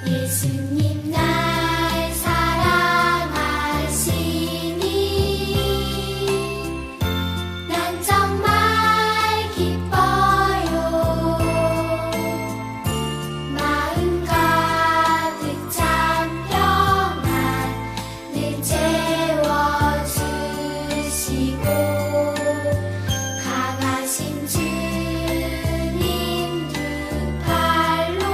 예수님 날 사랑하시니 난 정말 기뻐요. 마음 가득 찬 평안 늘 채워주시고 강하신 주님 두 팔로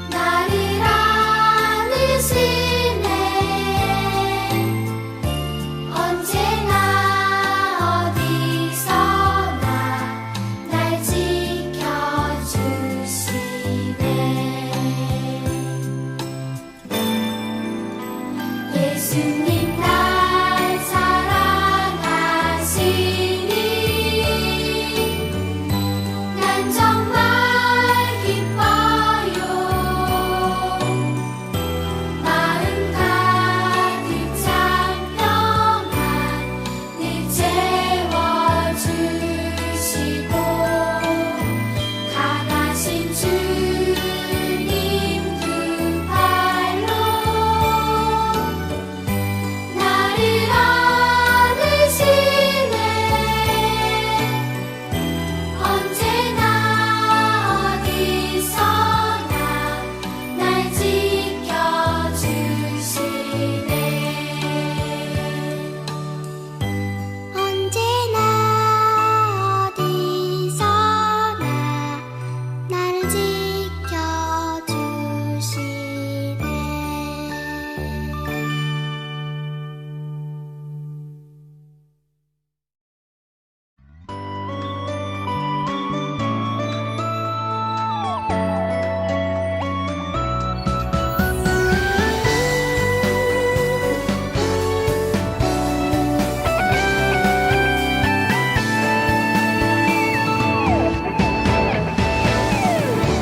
나를 안으시네. 언제나 어디서나 날 지켜주시네. 예수님 날 사랑하시니 난 정말 기뻐요. 마음 가득 찬 평안 늘 채워주시고 강하신 주님 두 팔로 나를 안으시네. 언제나 어디서나 날 지켜주시네. 언제나 어디서나 나를 지켜주시네.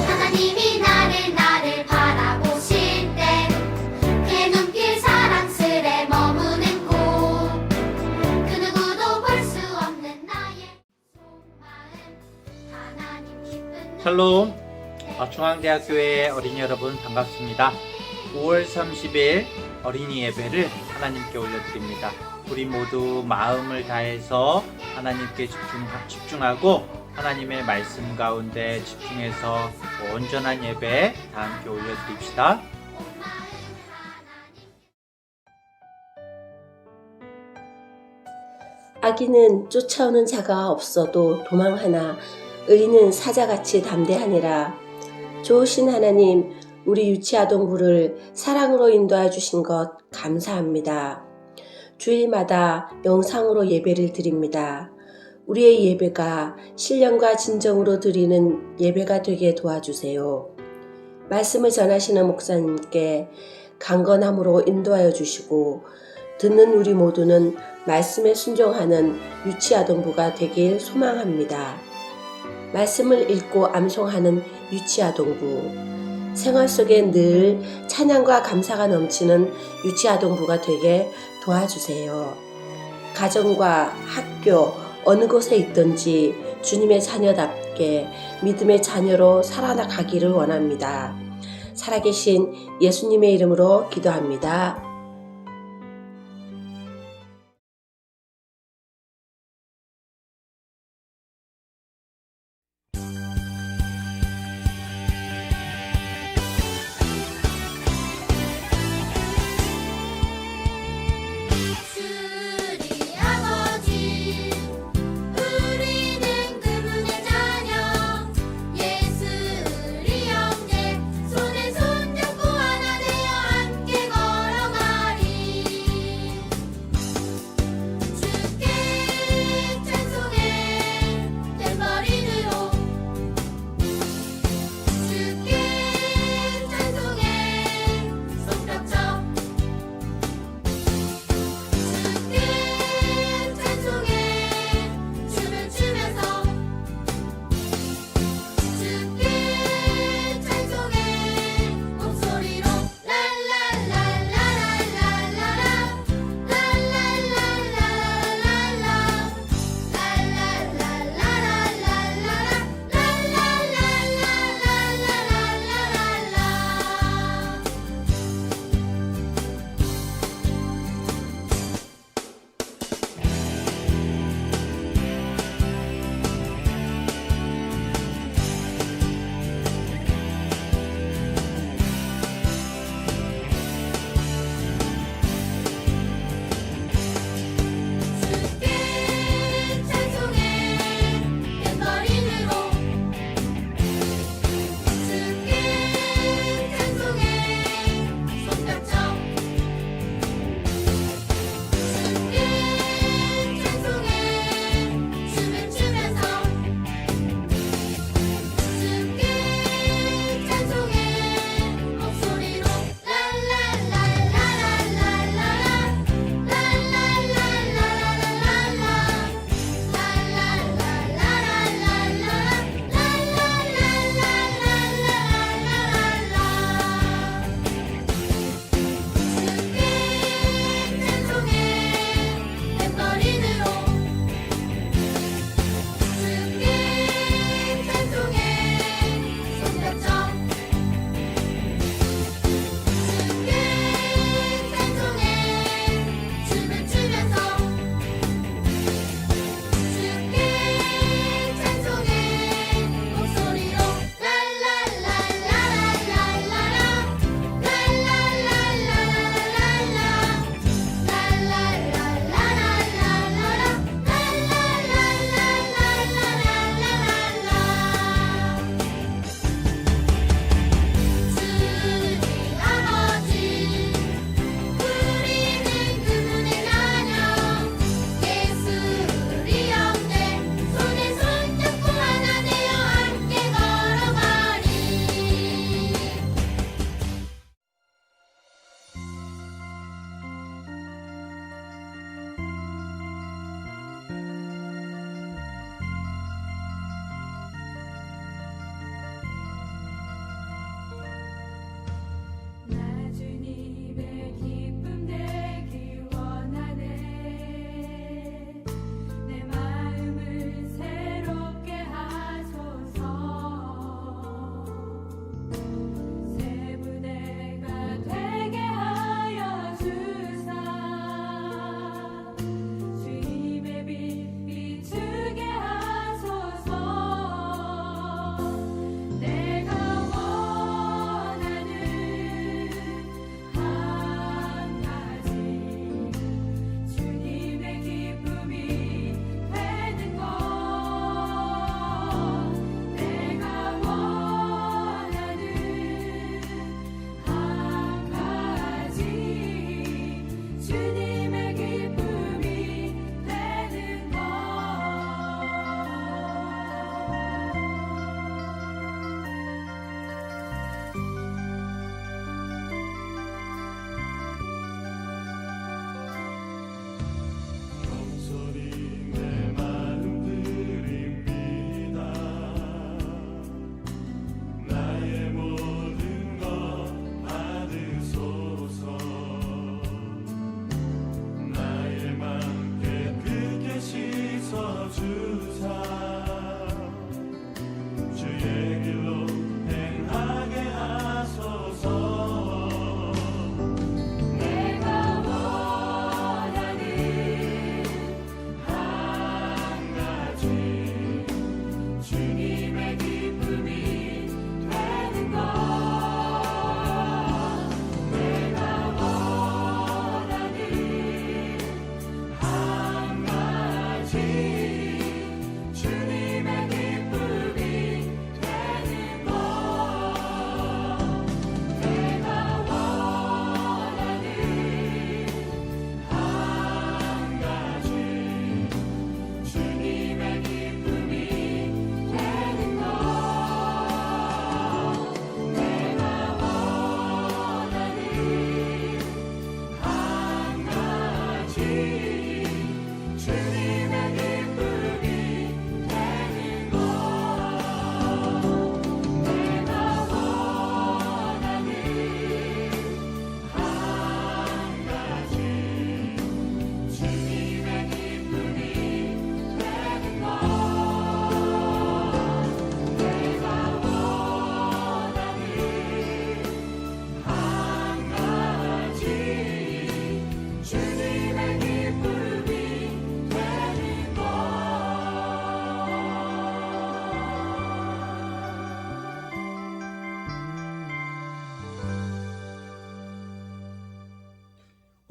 하나님이 나를 바라보실 때 그 눈길 사랑스레 머무는 곳 그 누구도 볼 수 없는 나의 속마음 하나님 기쁜 샬롬 중앙대학교의 어린이 여러분 반갑습니다. 5월 30일 어린이 예배를 하나님께 올려드립니다. 우리 모두 마음을 다해서 하나님께 집중하고 하나님의 말씀 가운데 집중해서 온전한 예배 다 함께 올려드립시다. 아기는 쫓아오는 자가 없어도 도망하나 의인은 사자같이 담대하니라. 좋으신 하나님, 우리 유치아동부를 사랑으로 인도해 주신 것 감사합니다. 주일마다 영상으로 예배를 드립니다. 우리의 예배가 신령과 진정으로 드리는 예배가 되게 도와주세요. 말씀을 전하시는 목사님께 강건함으로 인도하여 주시고 듣는 우리 모두는 말씀에 순종하는 유치아동부가 되길 소망합니다. 말씀을 읽고 암송하는 유치아동부, 생활 속에 늘 찬양과 감사가 넘치는 유치아동부가 되게 도와주세요. 가정과 학교 어느 곳에 있든지 주님의 자녀답게 믿음의 자녀로 살아가기를 원합니다. 살아계신 예수님의 이름으로 기도합니다. 주리 아버지 우리는 그분의 자녀 예수 우리 형제 손에 손잡고 하나 되어 함께 걸어가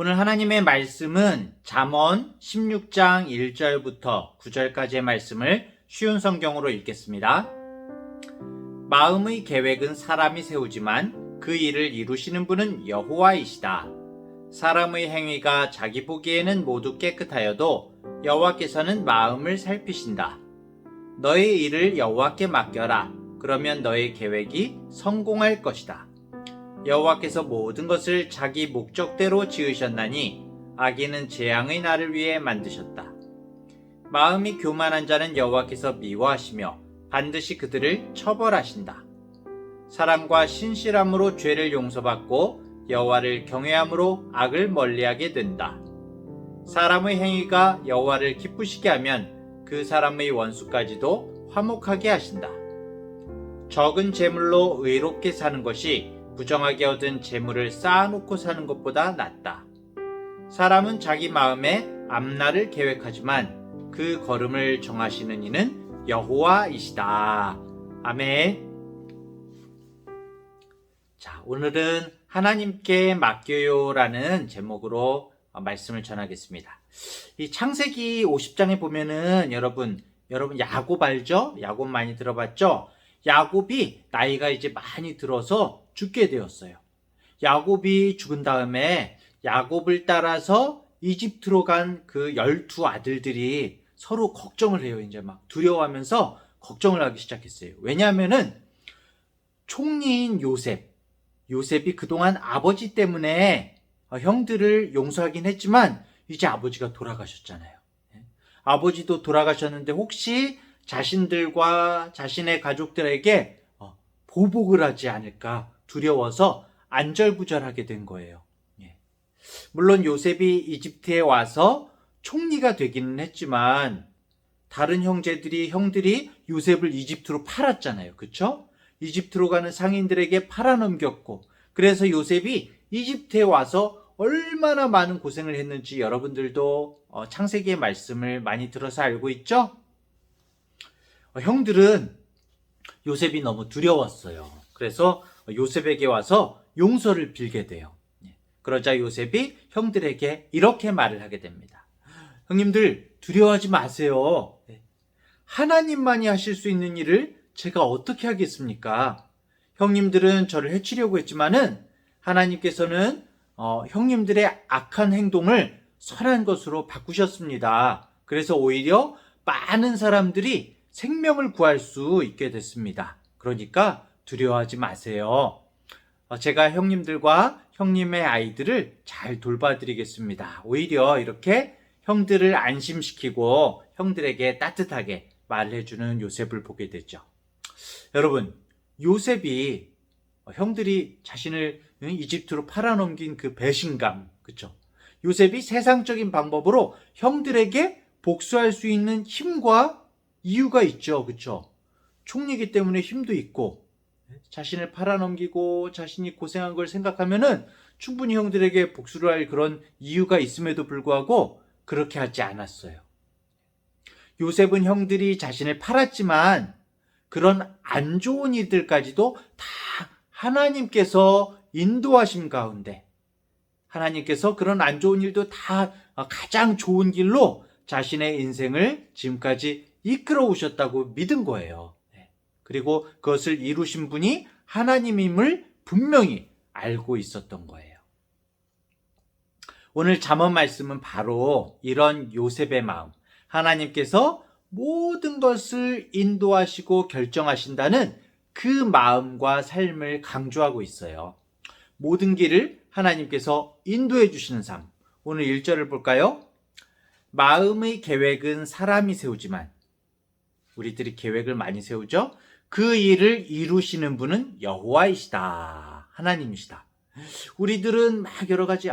오늘 하나님의 말씀은 잠언 16장 1절부터 9절까지의 말씀을 쉬운 성경으로 읽겠습니다. 마음의 계획은 사람이 세우지만 그 일을 이루시는 분은 여호와이시다. 사람의 행위가 자기 보기에는 모두 깨끗하여도 여호와께서는 마음을 살피신다. 너의 일을 여호와께 맡겨라. 그러면 너의 계획이 성공할 것이다. 여호와께서 모든 것을 자기 목적대로 지으셨나니 악인은 재앙의 날을 위해 만드셨다. 마음이 교만한 자는 여호와께서 미워하시며 반드시 그들을 처벌하신다. 사랑과 신실함으로 죄를 용서받고 여호와를 경외함으로 악을 멀리하게 된다. 사람의 행위가 여호와를 기쁘시게 하면 그 사람의 원수까지도 화목하게 하신다. 적은 재물로 의롭게 사는 것이 부정하게 얻은 재물을 쌓아놓고 사는 것보다 낫다. 사람은 자기 마음에 앞날을 계획하지만 그 걸음을 정하시는 이는 여호와이시다. 아멘. 자, 오늘은 하나님께 맡겨요라는 제목으로 말씀을 전하겠습니다. 이 창세기 50장에 보면은 여러분 야곱 알죠? 야곱 많이 들어봤죠? 야곱이 나이가 이제 많이 들어서 죽게 되었어요. 야곱이 죽은 다음에 야곱을 따라서 이집트로 간 그 12아들들이 서로 걱정을 해요. 이제 막 두려워하면서 걱정을 하기 시작했어요. 왜냐하면은 총리인 요셉이 그동안 아버지 때문에 형들을 용서하긴 했지만 이제 아버지가 돌아가셨잖아요. 아버지도 돌아가셨는데 혹시 자신들과 자신의 가족들에게 보복을 하지 않을까 두려워서 안절부절하게 된 거예요. 물론 요셉이 이집트에 와서 총리가 되기는 했지만 다른 형들이 요셉을 이집트로 팔았잖아요. 그렇죠? 이집트로 가는 상인들에게 팔아넘겼고 그래서 요셉이 이집트에 와서 얼마나 많은 고생을 했는지 여러분들도 창세기의 말씀을 많이 들어서 알고 있죠? 형들은 요셉이 너무 두려웠어요. 그래서 요셉에게 와서 용서를 빌게 돼요. 그러자 요셉이 형들에게 이렇게 말을 하게 됩니다. 형님들 두려워하지 마세요. 하나님만이 하실 수 있는 일을 제가 어떻게 하겠습니까? 형님들은 저를 해치려고 했지만은 하나님께서는 형님들의 악한 행동을 선한 것으로 바꾸셨습니다. 그래서 오히려 많은 사람들이 생명을 구할 수 있게 됐습니다. 그러니까 두려워하지 마세요. 제가 형님들과 형님의 아이들을 잘 돌봐드리겠습니다. 오히려 이렇게 형들을 안심시키고 형들에게 따뜻하게 말을 해주는 요셉을 보게 되죠. 여러분, 요셉이 형들이 자신을 이집트로 팔아넘긴 그 배신감, 그렇죠? 요셉이 세상적인 방법으로 형들에게 복수할 수 있는 힘과 이유가 있죠, 그렇죠? 총리이기 때문에 힘도 있고 자신을 팔아넘기고 자신이 고생한 걸 생각하면은 충분히 형들에게 복수를 할 그런 이유가 있음에도 불구하고 그렇게 하지 않았어요. 요셉은 형들이 자신을 팔았지만 그런 안 좋은 일들까지도 다 하나님께서 인도하심 가운데 하나님께서 그런 안 좋은 일도 다 가장 좋은 길로 자신의 인생을 지금까지 이끌어 오셨다고 믿은 거예요. 그리고 그것을 이루신 분이 하나님임을 분명히 알고 있었던 거예요. 오늘 잠언 말씀은 바로 이런 요셉의 마음, 하나님께서 모든 것을 인도하시고 결정하신다는 그 마음과 삶을 강조하고 있어요. 모든 길을 하나님께서 인도해 주시는 삶. 오늘 1절을 볼까요? 마음의 계획은 사람이 세우지만 우리들이 계획을 많이 세우죠? 그 일을 이루시는 분은 여호와이시다. 하나님이시다. 우리들은 막 여러 가지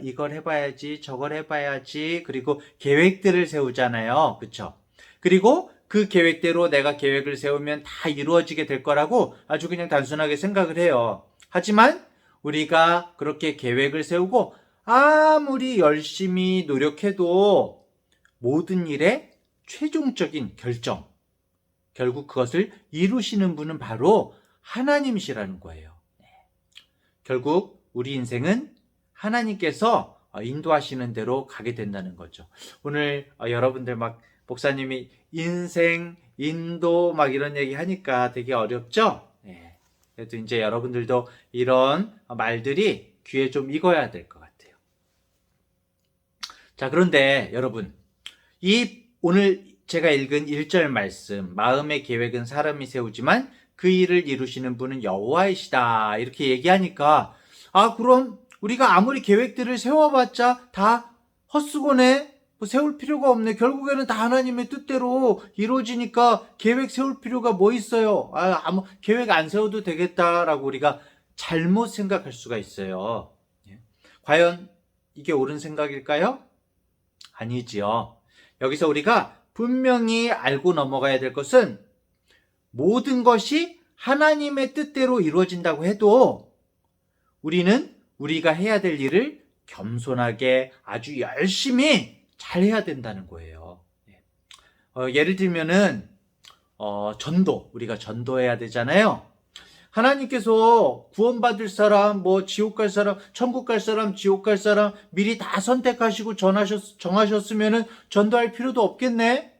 이걸 해봐야지 저걸 해봐야지 그리고 계획들을 세우잖아요. 그렇죠? 그리고 그 계획대로 내가 계획을 세우면 다 이루어지게 될 거라고 아주 그냥 단순하게 생각을 해요. 하지만 우리가 그렇게 계획을 세우고 아무리 열심히 노력해도 모든 일의 최종적인 결정, 결국 그것을 이루시는 분은 바로 하나님이시라는 거예요. 결국 우리 인생은 하나님께서 인도하시는 대로 가게 된다는 거죠. 오늘 여러분들 막 목사님이 인생, 인도 막 이런 얘기 하니까 되게 어렵죠? 네. 그래도 이제 여러분들도 이런 말들이 귀에 좀 익어야 될 것 같아요. 자, 그런데 여러분, 오늘 제가 읽은 1절 말씀, 마음의 계획은 사람이 세우지만 그 일을 이루시는 분은 여호와이시다, 이렇게 얘기하니까 그럼 우리가 아무리 계획들을 세워봤자 다 헛수고네, 뭐 세울 필요가 없네, 결국에는 다 하나님의 뜻대로 이루어지니까 계획 세울 필요가 뭐 있어요, 아무 계획 안 세워도 되겠다라고 우리가 잘못 생각할 수가 있어요. 과연 이게 옳은 생각일까요? 아니지요. 여기서 우리가 분명히 알고 넘어가야 될 것은 모든 것이 하나님의 뜻대로 이루어진다고 해도 우리는 우리가 해야 될 일을 겸손하게 아주 열심히 잘 해야 된다는 거예요. 예를 들면은 전도, 우리가 전도해야 되잖아요. 하나님께서 구원받을 사람, 뭐 지옥 갈 사람, 천국 갈 사람, 지옥 갈 사람 미리 다 선택하시고 정하셨으면은 전도할 필요도 없겠네?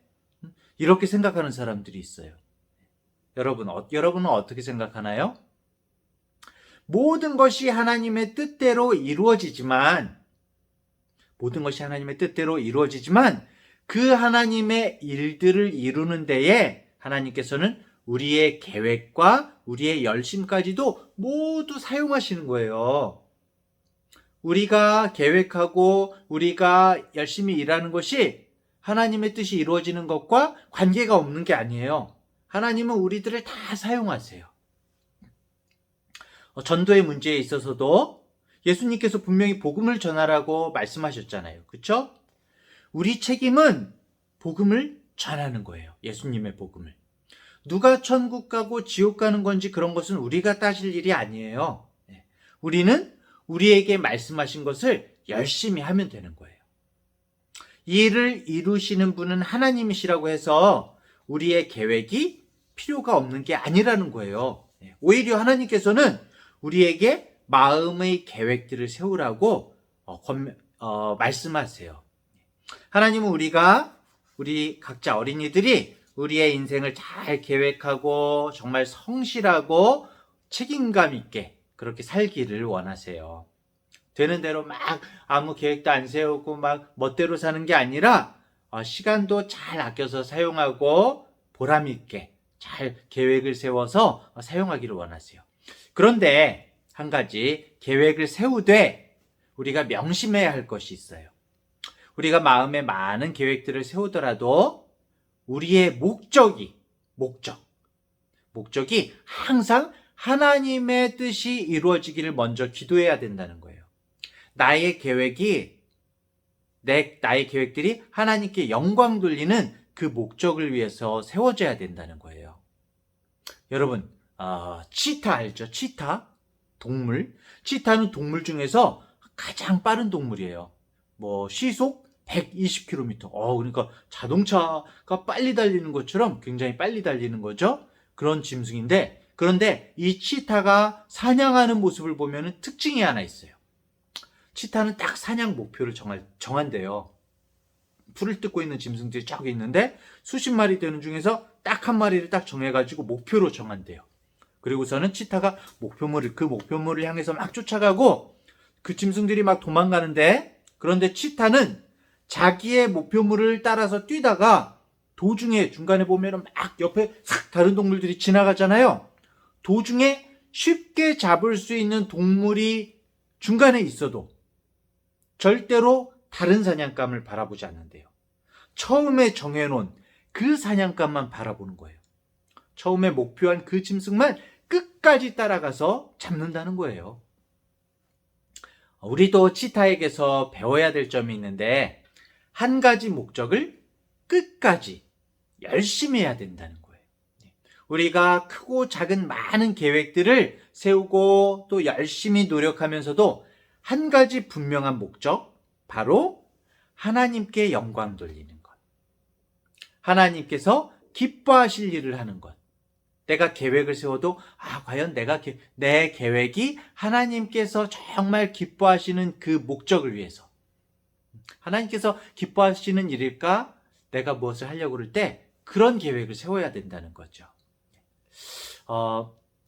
이렇게 생각하는 사람들이 있어요. 여러분은 어떻게 생각하나요? 모든 것이 하나님의 뜻대로 이루어지지만 그 하나님의 일들을 이루는 데에 하나님께서는 우리의 계획과 우리의 열심까지도 모두 사용하시는 거예요. 우리가 계획하고 우리가 열심히 일하는 것이 하나님의 뜻이 이루어지는 것과 관계가 없는 게 아니에요. 하나님은 우리들을 다 사용하세요. 전도의 문제에 있어서도 예수님께서 분명히 복음을 전하라고 말씀하셨잖아요. 그렇죠? 우리 책임은 복음을 전하는 거예요. 예수님의 복음을. 누가 천국 가고 지옥 가는 건지 그런 것은 우리가 따질 일이 아니에요. 우리는 우리에게 말씀하신 것을 열심히 하면 되는 거예요. 이 일을 이루시는 분은 하나님이시라고 해서 우리의 계획이 필요가 없는 게 아니라는 거예요. 오히려 하나님께서는 우리에게 마음의 계획들을 세우라고 말씀하세요. 하나님은 우리 각자 어린이들이 우리의 인생을 잘 계획하고 정말 성실하고 책임감 있게 그렇게 살기를 원하세요. 되는 대로 막 아무 계획도 안 세우고 막 멋대로 사는 게 아니라 시간도 잘 아껴서 사용하고 보람 있게 잘 계획을 세워서 사용하기를 원하세요. 그런데 한 가지 계획을 세우되 우리가 명심해야 할 것이 있어요. 우리가 마음에 많은 계획들을 세우더라도 우리의 목적이 항상 하나님의 뜻이 이루어지기를 먼저 기도해야 된다는 거예요. 나의 계획들이 하나님께 영광 돌리는 그 목적을 위해서 세워져야 된다는 거예요. 여러분, 치타 알죠? 치타? 동물. 치타는 동물 중에서 가장 빠른 동물이에요. 시속 120km. 그러니까 자동차가 빨리 달리는 것처럼 굉장히 빨리 달리는 거죠. 그런 짐승인데, 그런데 이 치타가 사냥하는 모습을 보면 특징이 하나 있어요. 치타는 딱 사냥 목표를 정한대요. 풀을 뜯고 있는 짐승들이 쫙 있는데 수십 마리 되는 중에서 딱 한 마리를 딱 정해가지고 목표로 정한대요. 그리고서는 치타가 그 목표물을 향해서 막 쫓아가고 그 짐승들이 막 도망가는데, 그런데 치타는 자기의 목표물을 따라서 뛰다가 도중에 중간에 보면 막 옆에 싹 다른 동물들이 지나가잖아요. 도중에 쉽게 잡을 수 있는 동물이 중간에 있어도 절대로 다른 사냥감을 바라보지 않는데요. 처음에 정해놓은 그 사냥감만 바라보는 거예요. 처음에 목표한 그 짐승만 끝까지 따라가서 잡는다는 거예요. 우리도 치타에게서 배워야 될 점이 있는데, 한 가지 목적을 끝까지 열심히 해야 된다는 거예요. 우리가 크고 작은 많은 계획들을 세우고 또 열심히 노력하면서도 한 가지 분명한 목적, 바로 하나님께 영광 돌리는 것. 하나님께서 기뻐하실 일을 하는 것. 내가 계획을 세워도 과연 내 계획이 하나님께서 정말 기뻐하시는 그 목적을 위해서, 하나님께서 기뻐하시는 일일까? 내가 무엇을 하려고 그럴 때 그런 계획을 세워야 된다는 거죠.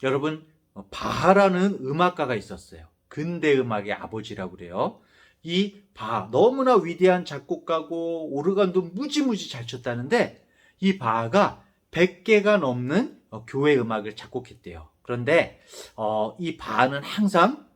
여러분, 바하라는 음악가가 있었어요. 근대 음악의 아버지라고 그래요. 이 바하, 너무나 위대한 작곡가고 오르간도 무지무지 잘 쳤다는데 이 바하가 100개가 넘는 교회 음악을 작곡했대요. 그런데 이 바하는 항상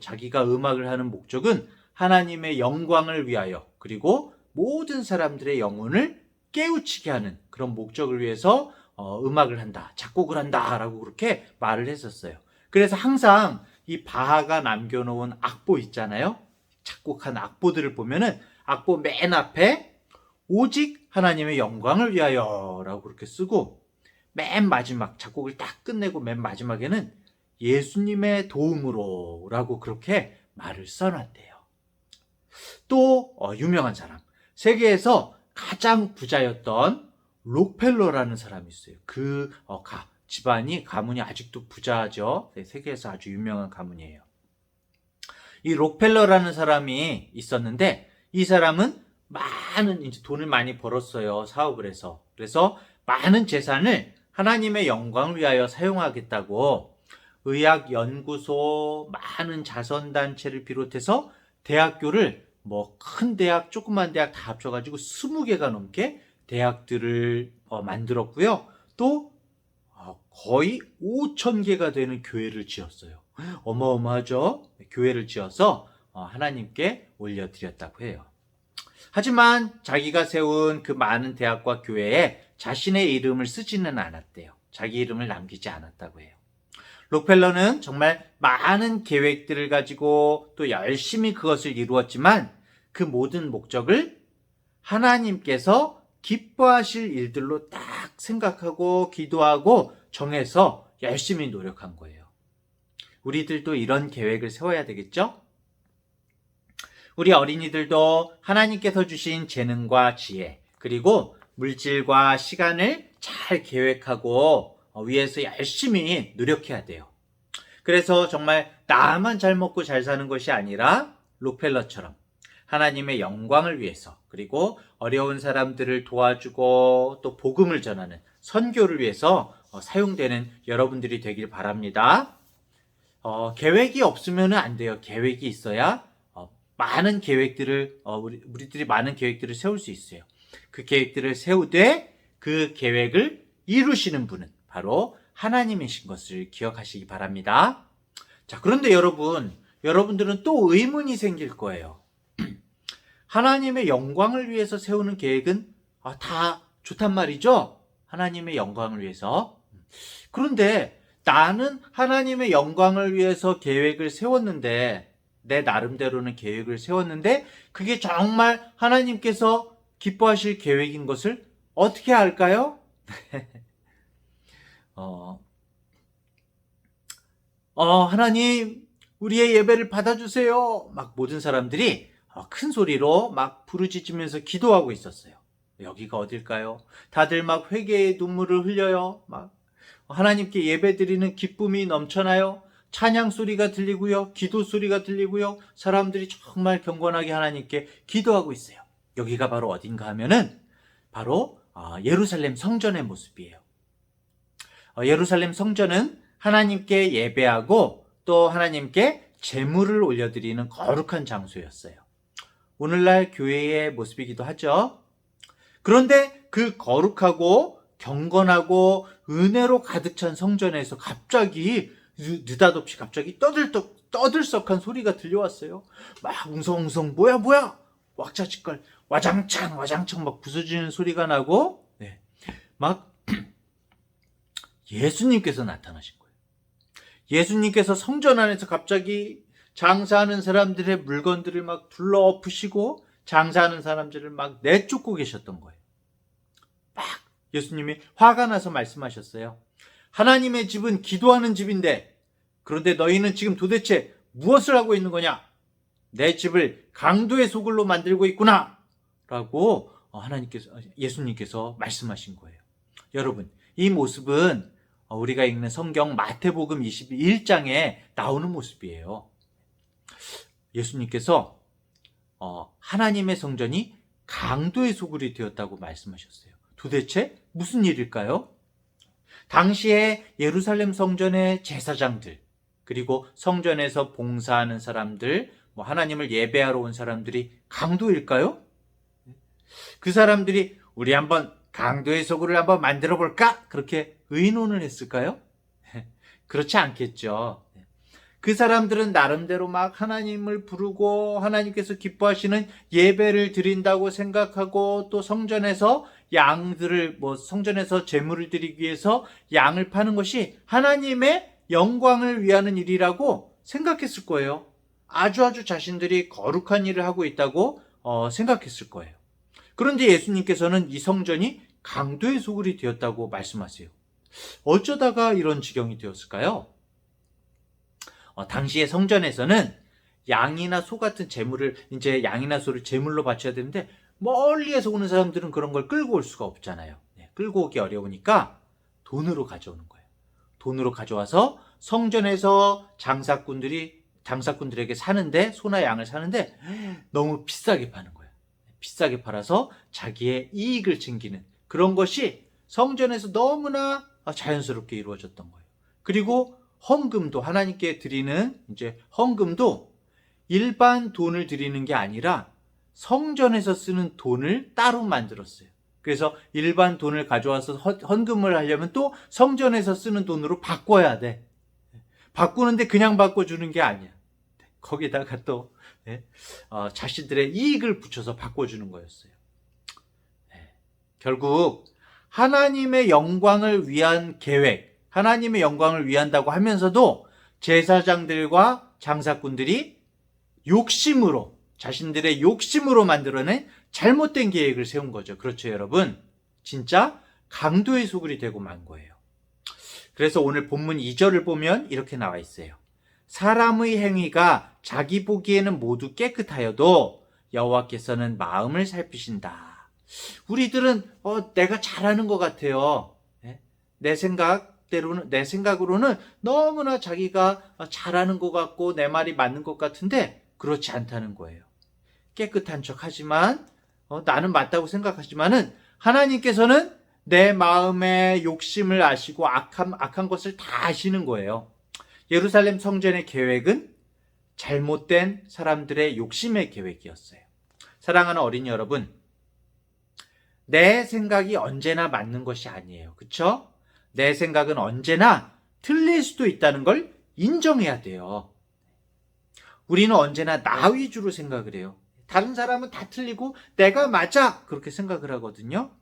자기가 음악을 하는 목적은 하나님의 영광을 위하여, 그리고 모든 사람들의 영혼을 깨우치게 하는 그런 목적을 위해서 음악을 한다, 작곡을 한다 라고 그렇게 말을 했었어요. 그래서 항상 이 바하가 남겨놓은 악보 있잖아요. 작곡한 악보들을 보면은 악보 맨 앞에 오직 하나님의 영광을 위하여 라고 그렇게 쓰고, 맨 마지막 작곡을 딱 끝내고 맨 마지막에는 예수님의 도움으로 라고 그렇게 말을 써놨대요. 또 유명한 사람, 세계에서 가장 부자였던 록펠러라는 사람이 있어요. 그 가문이 아직도 부자죠. 세계에서 아주 유명한 가문이에요. 이 록펠러라는 사람이 있었는데 이 사람은 이제 돈을 많이 벌었어요. 사업을 해서. 그래서 많은 재산을 하나님의 영광을 위하여 사용하겠다고 의학 연구소, 많은 자선단체를 비롯해서 대학교를 큰 대학, 조그만 대학 다 합쳐가지고 20개가 넘게 대학들을 만들었고요. 또 거의 5,000개가 되는 교회를 지었어요. 어마어마하죠? 교회를 지어서 하나님께 올려드렸다고 해요. 하지만 자기가 세운 그 많은 대학과 교회에 자신의 이름을 쓰지는 않았대요. 자기 이름을 남기지 않았다고 해요. 록펠러는 정말 많은 계획들을 가지고 또 열심히 그것을 이루었지만 그 모든 목적을 하나님께서 기뻐하실 일들로 딱 생각하고 기도하고 정해서 열심히 노력한 거예요. 우리들도 이런 계획을 세워야 되겠죠? 우리 어린이들도 하나님께서 주신 재능과 지혜, 그리고 물질과 시간을 잘 계획하고 위해서 열심히 노력해야 돼요. 그래서 정말 나만 잘 먹고 잘 사는 것이 아니라 록펠러처럼 하나님의 영광을 위해서, 그리고 어려운 사람들을 도와주고 또 복음을 전하는 선교를 위해서 사용되는 여러분들이 되길 바랍니다. 계획이 없으면 안 돼요. 계획이 있어야 많은 계획들을 우리들이 많은 계획들을 세울 수 있어요. 그 계획들을 세우되 그 계획을 이루시는 분은 바로 하나님이신 것을 기억하시기 바랍니다. 자, 그런데 여러분들은 또 의문이 생길 거예요. 하나님의 영광을 위해서 세우는 계획은 다 좋단 말이죠? 하나님의 영광을 위해서. 그런데 나는 하나님의 영광을 위해서 계획을 세웠는데, 내 나름대로는 계획을 세웠는데 그게 정말 하나님께서 기뻐하실 계획인 것을 어떻게 알까요? 하나님, 우리의 예배를 받아주세요. 막 모든 사람들이 큰 소리로 막 부르짖으면서 기도하고 있었어요. 여기가 어딜까요? 다들 막 회개의 눈물을 흘려요. 막 하나님께 예배드리는 기쁨이 넘쳐나요. 찬양 소리가 들리고요. 기도 소리가 들리고요. 사람들이 정말 경건하게 하나님께 기도하고 있어요. 여기가 바로 어딘가 하면은 바로 예루살렘 성전의 모습이에요. 예루살렘 성전은 하나님께 예배하고 또 하나님께 제물을 올려드리는 거룩한 장소였어요. 오늘날 교회의 모습이기도 하죠. 그런데 그 거룩하고 경건하고 은혜로 가득 찬 성전에서 갑자기 느닷없이 갑자기 떠들썩한 소리가 들려왔어요. 막 웅성웅성 뭐야 왁자지껄 와장창 막 부서지는 소리가 나고, 막 예수님께서 나타나신 거예요. 예수님께서 성전 안에서 갑자기 장사하는 사람들의 물건들을 막 둘러엎으시고 장사하는 사람들을 막 내쫓고 계셨던 거예요. 막 예수님이 화가 나서 말씀하셨어요. 하나님의 집은 기도하는 집인데, 그런데 너희는 지금 도대체 무엇을 하고 있는 거냐? 내 집을 강도의 소굴로 만들고 있구나! 라고 예수님께서 말씀하신 거예요. 여러분, 이 모습은 우리가 읽는 성경 마태복음 21장에 나오는 모습이에요. 예수님께서 하나님의 성전이 강도의 소굴이 되었다고 말씀하셨어요. 도대체 무슨 일일까요? 당시에 예루살렘 성전의 제사장들, 그리고 성전에서 봉사하는 사람들, 하나님을 예배하러 온 사람들이 강도일까요? 그 사람들이 우리 한번 강도의 소굴을 한번 만들어 볼까? 그렇게 의논을 했을까요? 그렇지 않겠죠. 그 사람들은 나름대로 막 하나님을 부르고 하나님께서 기뻐하시는 예배를 드린다고 생각하고, 또 성전에서 양들을 성전에서 제물을 드리기 위해서 양을 파는 것이 하나님의 영광을 위하는 일이라고 생각했을 거예요. 아주 자신들이 거룩한 일을 하고 있다고 생각했을 거예요. 그런데 예수님께서는 이 성전이 강도의 소굴이 되었다고 말씀하세요. 어쩌다가 이런 지경이 되었을까요? 당시의 성전에서는 양이나 소 같은 제물을, 이제 양이나 소를 제물로 바쳐야 되는데 멀리에서 오는 사람들은 그런 걸 끌고 올 수가 없잖아요. 끌고 오기 어려우니까 돈으로 가져오는 거예요. 돈으로 가져와서 성전에서 장사꾼들에게 사는데, 소나 양을 사는데 너무 비싸게 파는 거예요. 비싸게 팔아서 자기의 이익을 챙기는 그런 것이 성전에서 너무나 자연스럽게 이루어졌던 거예요. 그리고 헌금도, 하나님께 드리는 이제 헌금도 일반 돈을 드리는 게 아니라 성전에서 쓰는 돈을 따로 만들었어요. 그래서 일반 돈을 가져와서 헌금을 하려면 또 성전에서 쓰는 돈으로 바꿔야 돼. 바꾸는데 그냥 바꿔주는 게 아니야. 거기다가 또 자신들의 이익을 붙여서 바꿔주는 거였어요. 결국 하나님의 영광을 위한 계획, 하나님의 영광을 위한다고 하면서도 제사장들과 장사꾼들이 자신들의 욕심으로 만들어낸 잘못된 계획을 세운 거죠. 그렇죠, 여러분? 진짜 강도의 소굴이 되고 만 거예요. 그래서 오늘 본문 2절을 보면 이렇게 나와 있어요. 사람의 행위가 자기 보기에는 모두 깨끗하여도 여호와께서는 마음을 살피신다. 우리들은 내가 잘하는 것 같아요. 내 생각으로는 너무나 자기가 잘하는 것 같고 내 말이 맞는 것 같은데 그렇지 않다는 거예요. 깨끗한 척 하지만 나는 맞다고 생각하지만은 하나님께서는 내 마음의 욕심을 아시고 악한 것을 다 아시는 거예요. 예루살렘 성전의 계획은 잘못된 사람들의 욕심의 계획이었어요. 사랑하는 어린이 여러분, 내 생각이 언제나 맞는 것이 아니에요. 그렇죠? 내 생각은 언제나 틀릴 수도 있다는 걸 인정해야 돼요. 우리는 언제나 나 위주로 생각을 해요. 다른 사람은 다 틀리고 내가 맞아! 그렇게 생각을 하거든요.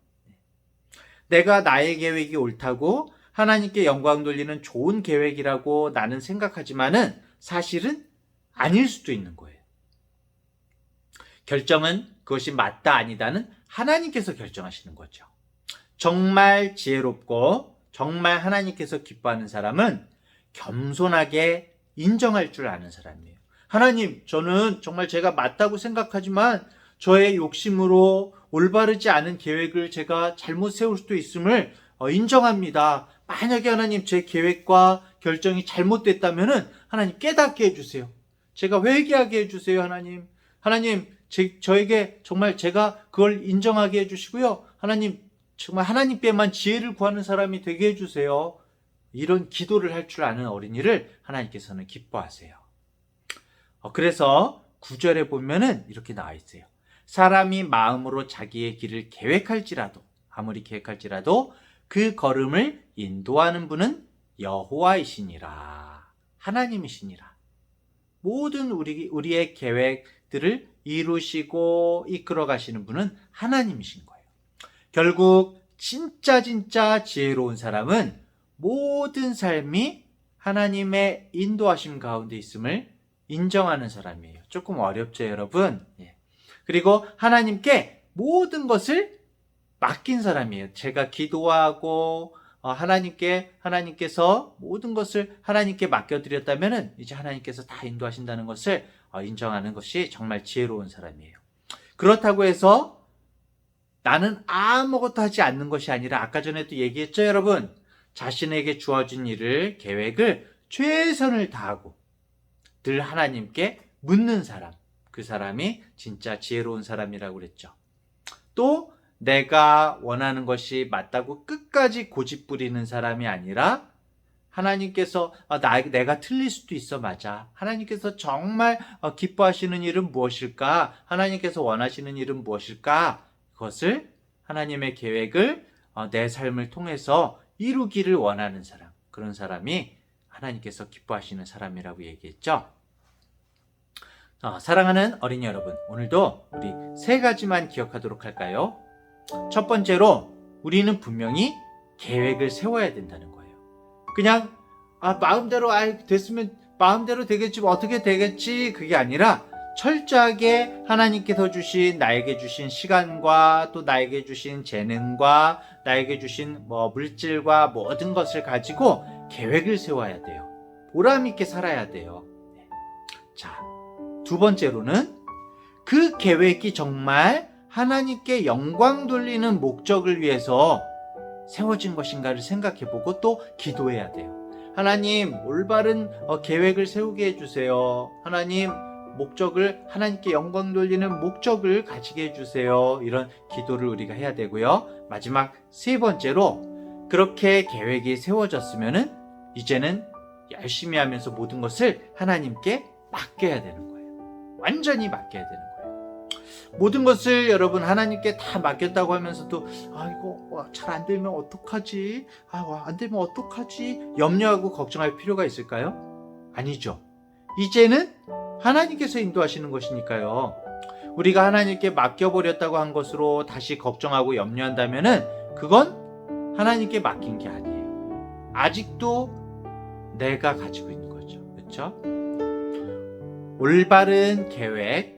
내가 나의 계획이 옳다고 하나님께 영광 돌리는 좋은 계획이라고 나는 생각하지만은 사실은 아닐 수도 있는 거예요. 결정은 그것이 맞다 아니다는 하나님께서 결정하시는 거죠. 정말 지혜롭고 정말 하나님께서 기뻐하는 사람은 겸손하게 인정할 줄 아는 사람이에요. 하나님, 저는 정말 제가 맞다고 생각하지만 저의 욕심으로 올바르지 않은 계획을 제가 잘못 세울 수도 있음을 인정합니다. 만약에 하나님 제 계획과 결정이 잘못됐다면 하나님 깨닫게 해주세요. 제가 회개하게 해주세요. 하나님 저에게 정말 제가 그걸 인정하게 해주시고요. 하나님 정말 하나님께만 지혜를 구하는 사람이 되게 해주세요. 이런 기도를 할 줄 아는 어린이를 하나님께서는 기뻐하세요. 그래서 9절에 보면은 이렇게 나와 있어요. 사람이 마음으로 자기의 길을 아무리 계획할지라도 그 걸음을 인도하는 분은 여호와이시니라. 하나님이시니라. 모든 우리의 계획들을 이루시고 이끌어 가시는 분은 하나님이신 거예요. 결국 진짜 지혜로운 사람은 모든 삶이 하나님의 인도하심 가운데 있음을 인정하는 사람이에요. 조금 어렵죠, 여러분? 그리고 하나님께 모든 것을 맡긴 사람이에요. 제가 기도하고 하나님께서 모든 것을 하나님께 맡겨드렸다면 이제 하나님께서 다 인도하신다는 것을 인정하는 것이 정말 지혜로운 사람이에요. 그렇다고 해서 나는 아무것도 하지 않는 것이 아니라 아까 전에도 얘기했죠, 여러분? 자신에게 주어진 계획을 최선을 다하고 늘 하나님께 묻는 사람, 그 사람이 진짜 지혜로운 사람이라고 그랬죠. 또 내가 원하는 것이 맞다고 끝까지 고집 부리는 사람이 아니라 하나님께서 내가 틀릴 수도 있어. 맞아. 하나님께서 정말 기뻐하시는 일은 무엇일까? 하나님께서 원하시는 일은 무엇일까? 그것을 하나님의 계획을 내 삶을 통해서 이루기를 원하는 사람, 그런 사람이 하나님께서 기뻐하시는 사람이라고 얘기했죠. 사랑하는 어린이 여러분, 오늘도 우리 3가지만 기억하도록 할까요? 첫 번째로 우리는 분명히 계획을 세워야 된다는 거예요. 그냥 마음대로 됐으면 마음대로 되겠지, 어떻게 되겠지, 그게 아니라 철저하게 하나님께서 주신, 나에게 주신 시간과 또 나에게 주신 재능과 나에게 주신 물질과 모든 것을 가지고 계획을 세워야 돼요. 보람 있게 살아야 돼요. 자, 두 번째로는 그 계획이 정말 하나님께 영광 돌리는 목적을 위해서 세워진 것인가를 생각해보고 또 기도해야 돼요. 하나님, 올바른 계획을 세우게 해주세요. 하나님, 목적을, 하나님께 영광 돌리는 목적을 가지게 해주세요. 이런 기도를 우리가 해야 되고요. 마지막 3번째로 그렇게 계획이 세워졌으면은 이제는 열심히 하면서 모든 것을 하나님께 맡겨야 되는 거예요. 완전히 맡겨야 되는 거예요. 모든 것을 여러분 하나님께 다 맡겼다고 하면서도 이거 잘 안 되면 어떡하지? 안 되면 어떡하지? 염려하고 걱정할 필요가 있을까요? 아니죠. 이제는 하나님께서 인도하시는 것이니까요. 우리가 하나님께 맡겨버렸다고 한 것으로 다시 걱정하고 염려한다면은 그건 하나님께 맡긴 게 아니에요. 아직도 내가 가지고 있는 거죠. 그렇죠? 올바른 계획,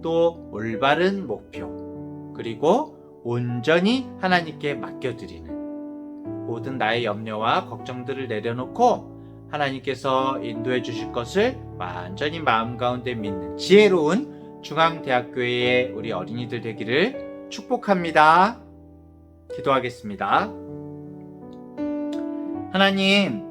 또 올바른 목표, 그리고 온전히 하나님께 맡겨드리는 모든 나의 염려와 걱정들을 내려놓고 하나님께서 인도해 주실 것을 완전히 마음 가운데 믿는 지혜로운 중앙대학교의 우리 어린이들 되기를 축복합니다. 기도하겠습니다. 하나님,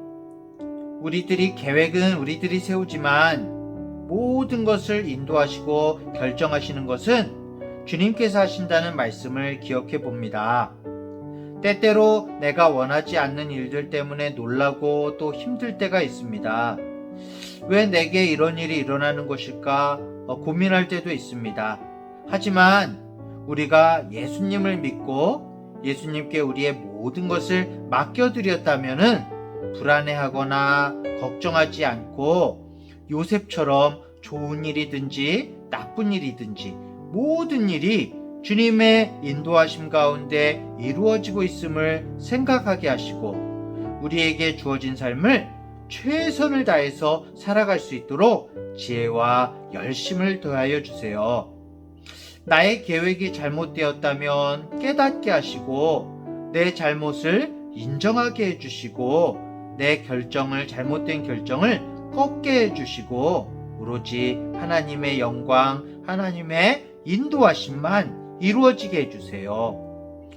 우리들이 계획은 우리들이 세우지만 모든 것을 인도하시고 결정하시는 것은 주님께서 하신다는 말씀을 기억해 봅니다. 때때로 내가 원하지 않는 일들 때문에 놀라고 또 힘들 때가 있습니다. 왜 내게 이런 일이 일어나는 것일까 고민할 때도 있습니다. 하지만 우리가 예수님을 믿고 예수님께 우리의 모든 것을 맡겨드렸다면은 불안해하거나 걱정하지 않고 요셉처럼 좋은 일이든지 나쁜 일이든지 모든 일이 주님의 인도하심 가운데 이루어지고 있음을 생각하게 하시고 우리에게 주어진 삶을 최선을 다해서 살아갈 수 있도록 지혜와 열심을 더하여 주세요. 나의 계획이 잘못되었다면 깨닫게 하시고 내 잘못을 인정하게 해주시고 내 잘못된 결정을 꺾게 해주시고 오로지 하나님의 영광, 하나님의 인도하심만 이루어지게 해주세요.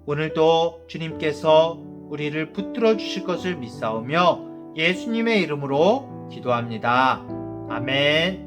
오늘도 주님께서 우리를 붙들어 주실 것을 믿사오며 예수님의 이름으로 기도합니다. 아멘.